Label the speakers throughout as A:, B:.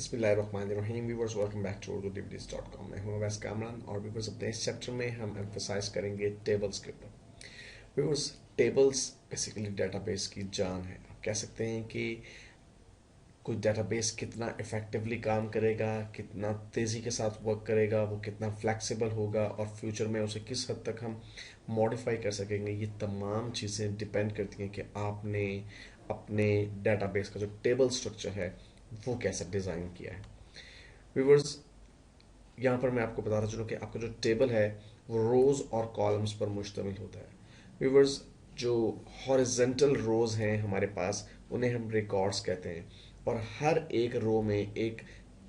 A: बिस्मिल्लाहिर्रहमानिर्रहीम viewers, welcome back to urduDVDs.com। मैं हूं अवैस कामरान और व्यूअर्स अपने इस चैप्टर में हम एम्फसाइज करेंगे टेबल्स के ऊपर। व्यूअर्स, टेबल्स बेसिकली डेटाबेस की जान है। आप कह सकते हैं कि कोई डेटाबेस कितना इफेक्टिवली काम करेगा, कितना तेज़ी के साथ वर्क करेगा, वो कितना फ्लेक्सिबल होगा और फ्यूचर में उसे किस हद तक हम मॉडिफाई कर सकेंगे, ये तमाम चीज़ें डिपेंड करती हैं कि आपने अपने डेटाबेस का जो टेबल स्ट्रक्चर है वो कैसे डिज़ाइन किया है। व्यूवर्स, यहाँ पर मैं आपको बताता चलूँ कि आपका जो टेबल है वो रोज और कॉलम्स पर मुश्तमिल होता है। व्यूवर्स, जो हॉरिजेंटल रोज हैं हमारे पास उन्हें हम रिकॉर्ड्स कहते हैं और हर एक रो में एक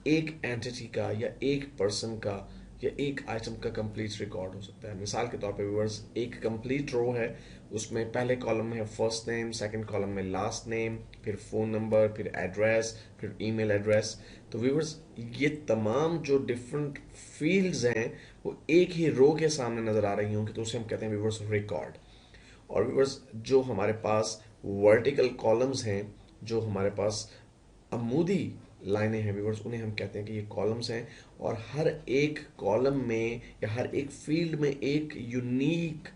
A: एक एंटिटी का या एक पर्सन का या एक आइटम का कंप्लीट रिकॉर्ड हो सकता है। मिसाल के तौर पे व्यूवर्स, एक कंप्लीट रो है, उसमें पहले कॉलम में है फर्स्ट नेम, सेकंड कॉलम में लास्ट नेम, फिर फोन नंबर, फिर एड्रेस, फिर ईमेल एड्रेस। तो व्यूवर्स, ये तमाम जो डिफरेंट फील्ड्स हैं वो एक ही रो के सामने नजर आ रही होंगी, तो उसे हम कहते हैं व्यूवर्स रिकॉर्ड। और व्यूवर्स, जो हमारे पास वर्टिकल कॉलम्स हैं, जो हमारे पास अमूदी लाइनें हैं व्यूवर्स, उन्हें हम कहते हैं कि ये कॉलम्स हैं। और हर एक कॉलम में या हर एक फील्ड में एक यूनिक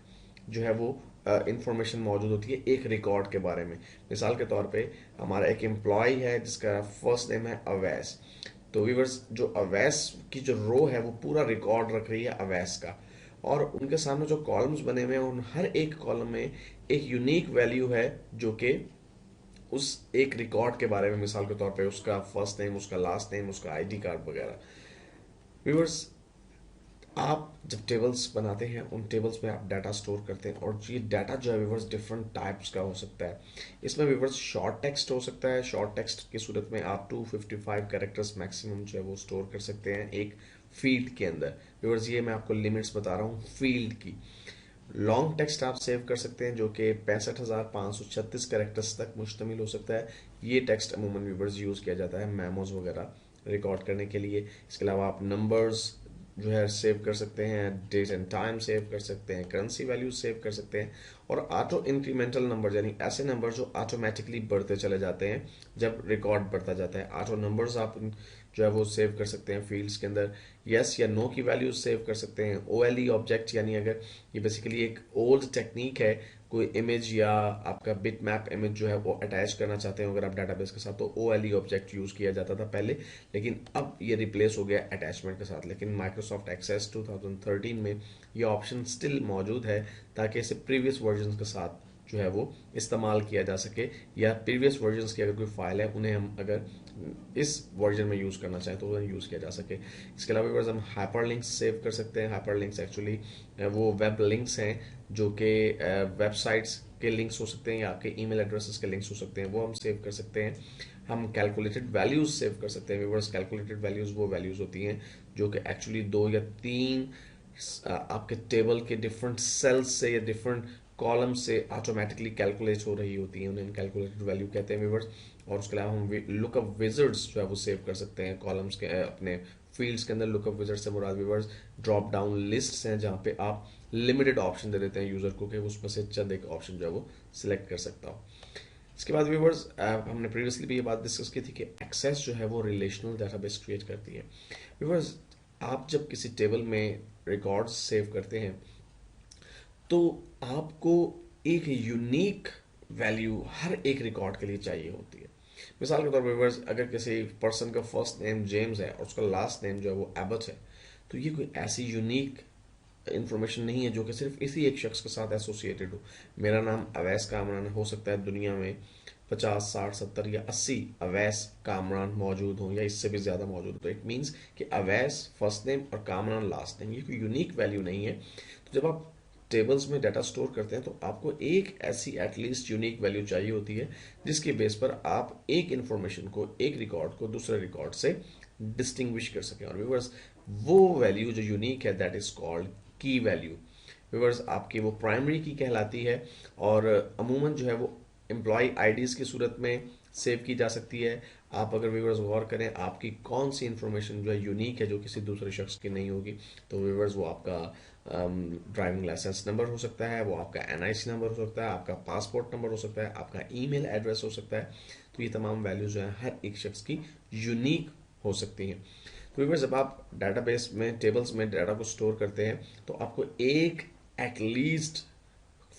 A: जो है वो इंफॉर्मेशन मौजूद होती है एक रिकॉर्ड के बारे में। मिसाल के तौर पे हमारा एक एम्प्लॉय है जिसका फर्स्ट नेम है अवैस। तो व्यूवर्स, जो अवैस की जो रो है वो पूरा रिकॉर्ड रख रही है अवैस का, और उनके सामने जो कॉलम्स बने हुए हैं उन हर एक कॉलम में एक यूनिक वैल्यू है जो कि उस एक रिकॉर्ड के बारे में, मिसाल के तौर पे उसका फर्स्ट नेम, उसका लास्ट नेम, उसका आईडी कार्ड वगैरह। व्यूवर्स, आप जब टेबल्स बनाते हैं उन टेबल्स में आप डाटा स्टोर करते हैं और ये डाटा जो है व्यूवर्स डिफरेंट टाइप्स का हो सकता है। इसमें व्यूवर्स शॉर्ट टेक्स्ट हो सकता है। शॉर्ट टेक्स्ट की सूरत में आप 255 कैरेक्टर्स मैक्सिमम जो है वो स्टोर कर सकते हैं एक फील्ड के अंदर। व्यूवर्स, ये मैं आपको लिमिट्स बता रहा हूँ फील्ड की। लॉन्ग टेक्स्ट आप सेव कर सकते हैं जो कि 65,536 कैरेक्टर्स तक मुश्तमिल हो सकता है। ये टेक्स्ट अमूमन व्यूवर्स यूज़ किया जाता है मेमोज वगैरह रिकॉर्ड करने के लिए। इसके अलावा आप नंबर्स जो है सेव कर सकते हैं, डेट एंड टाइम सेव कर सकते हैं, करेंसी वैल्यूज सेव कर सकते हैं, और ऑटो इंक्रीमेंटल नंबर यानी ऐसे नंबर जो ऑटोमेटिकली बढ़ते चले जाते हैं जब रिकॉर्ड बढ़ता जाता है। ऑटो नंबर्स आप जो है वो सेव कर सकते हैं फील्ड्स के अंदर। यस या नो की वैल्यूज सेव कर सकते हैं। OLE ऑब्जेक्ट, यानी अगर ये बेसिकली एक ओल्ड टेक्निक है, कोई इमेज या आपका बिट मैप इमेज जो है वो अटैच करना चाहते हैं अगर आप डाटाबेस के साथ, तो OLE ऑब्जेक्ट यूज किया जाता था पहले, लेकिन अब ये रिप्लेस हो गया अटैचमेंट के साथ। लेकिन माइक्रोसॉफ्ट एक्सेस 2013 में ये ऑप्शन स्टिल मौजूद है ताकि इसे प्रीवियस वर्जन के साथ जो है वो इस्तेमाल किया जा सके, या प्रीवियस वर्जन की अगर कोई फाइल है उन्हें हम अगर इस वर्जन में यूज करना चाहें तो उन्हें यूज किया जा सके। इसके अलावा हम हाइपरलिंक्स सेव कर सकते हैं। हाइपरलिंक्स एक्चुअली वो वेब लिंक्स हैं जो कि वेबसाइट्स के लिंक्स हो सकते हैं या आपके ईमेल एड्रेसेस के लिंक्स हो सकते हैं, वो हम सेव कर सकते हैं। हम कैलकुलेटेड वैल्यूज सेव कर सकते हैं। व्यूअर्स, कैलकुलेटेड वैल्यूज वो वैल्यूज होती हैं जो कि एक्चुअली 2 या 3 आपके टेबल के डिफरेंट सेल्स से या डिफरेंट कॉलम से ऑटोमेटिकली कैलकुलेट हो रही होती हैं, उन्हें कैलकुलेटेड वैल्यू कहते हैं व्यूअर्स। और उसके अलावा हम लुकअप विजर्ड्स जो है वो सेव कर सकते हैं कॉलम्स के अपने फील्ड्स के अंदर। लुकअप विजर्ड से मुराद व्यूअर्स ड्रॉप डाउन लिस्ट हैं जहाँ पे आप लिमिटेड ऑप्शन दे देते हैं यूजर को कि उसमें से चंद एक ऑप्शन जो है वो सिलेक्ट कर सकता हो। इसके बाद व्यूवर्स, हमने प्रीवियसली भी ये बात डिस्कस की थी कि एक्सेस जो है वो रिलेशनल डाटाबेस क्रिएट करती है। व्यूवर्स, आप जब किसी टेबल में रिकॉर्ड्स सेव करते हैं तो आपको एक यूनिक वैल्यू हर एक रिकॉर्ड के लिए चाहिए होती है। मिसाल के तौर पर व्यूअर्स, अगर किसी पर्सन का फर्स्ट नेम जेम्स है और उसका लास्ट नेम जो है वो एबट है, तो ये कोई ऐसी यूनिक इंफॉर्मेशन नहीं है जो कि सिर्फ इसी एक शख्स के साथ एसोसिएटेड हो। मेरा नाम अवैस कामरान हो सकता है दुनिया में 50, 60, 70 या 80 अवैस कामरान मौजूद हों या इससे भी ज्यादा मौजूद हो। तो इट मीन्स कि अवैस फर्स्ट नेम और कामरान लास्ट नेम, ये कोई यूनिक वैल्यू नहीं है। तो जब आप टेबल्स में डाटा स्टोर करते हैं तो आपको एक ऐसी एटलीस्ट यूनिक वैल्यू चाहिए होती है जिसके बेस पर आप एक इंफॉर्मेशन को, एक रिकॉर्ड को दूसरे रिकॉर्ड से डिस्टिंग्विश कर सकें। और व्यूअर्स, वो वैल्यू जो यूनिक है दैट इज कॉल्ड की वैल्यू। व्यूअर्स, आपकी वो प्राइमरी की कहलाती है और अमूमन जो है वो एम्प्लॉय आईडीज की सूरत में सेव की जा सकती है। आप अगर व्यूअर्स गौर करें आपकी कौन सी इंफॉर्मेशन जो है यूनिक है जो किसी दूसरे शख्स की नहीं होगी, तो व्यूअर्स वो आपका ड्राइविंग लाइसेंस नंबर हो सकता है, वो आपका NIC नंबर हो सकता है, आपका पासपोर्ट नंबर हो सकता है, आपका ईमेल एड्रेस हो सकता है। तो ये तमाम वैल्यूज जो है हर एक शख्स की यूनिक हो सकती हैं। तो व्यूअर्स, जब आप डाटाबेस में टेबल्स में डाटा को स्टोर करते हैं तो आपको एक एटलीस्ट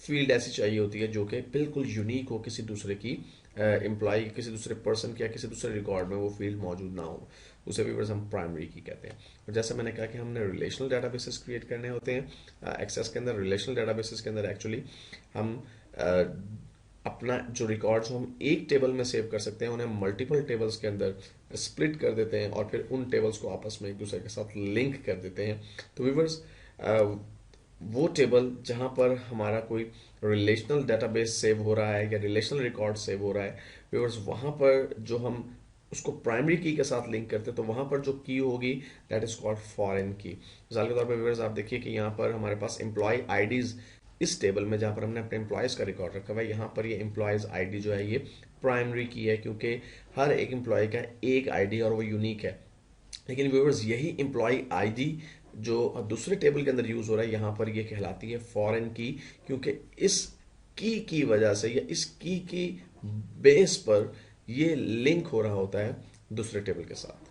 A: फील्ड ऐसी चाहिए होती है जो कि बिल्कुल यूनिक हो, किसी दूसरे की एम्प्लॉय, किसी दूसरे पर्सन की या किसी दूसरे रिकॉर्ड में वो फील्ड मौजूद ना हो। उसे व्यूअर्स हम प्राइमरी की कहते हैं। और जैसे मैंने कहा कि हमने रिलेशनल डाटाबेसेस क्रिएट करने होते हैं एक्सेस के अंदर। रिलेशनल डाटाबेसेस के अंदर एक्चुअली हम अपना जो रिकॉर्ड्स हम एक टेबल में सेव कर सकते हैं उन्हें मल्टीपल टेबल्स के अंदर स्प्लिट कर देते हैं और फिर उन टेबल्स को आपस में एक दूसरे के साथ लिंक कर देते हैं। तो व्यूअर्स, वो टेबल जहां पर हमारा कोई रिलेशनल डेटाबेस सेव हो रहा है या रिलेशनल रिकॉर्ड सेव हो रहा है, व्यूअर्स, वहां पर जो हम उसको प्राइमरी की के साथ लिंक करते हैं तो वहां पर जो की होगी दैट इज कॉल्ड फॉरेन की। मिसाल के तौर पर व्यूअर्स, आप देखिए कि यहाँ पर हमारे पास एम्प्लॉय आईडीज इस टेबल में जहां पर हमने अपने एम्प्लॉयज का रिकॉर्ड रखा हुआ है, यहाँ पर ये एम्प्लॉयज आईडी जो है ये प्राइमरी की है क्योंकि हर एक एम्प्लॉय का एक आईडी और वो यूनिक है। लेकिन व्यूअर्स, यही एम्प्लॉय आईडी जो दूसरे टेबल के अंदर यूज हो रहा है यहाँ पर ये कहलाती है फॉरेन की, क्योंकि इस की वजह से या इस की बेस पर ये लिंक हो रहा होता है दूसरे टेबल के साथ।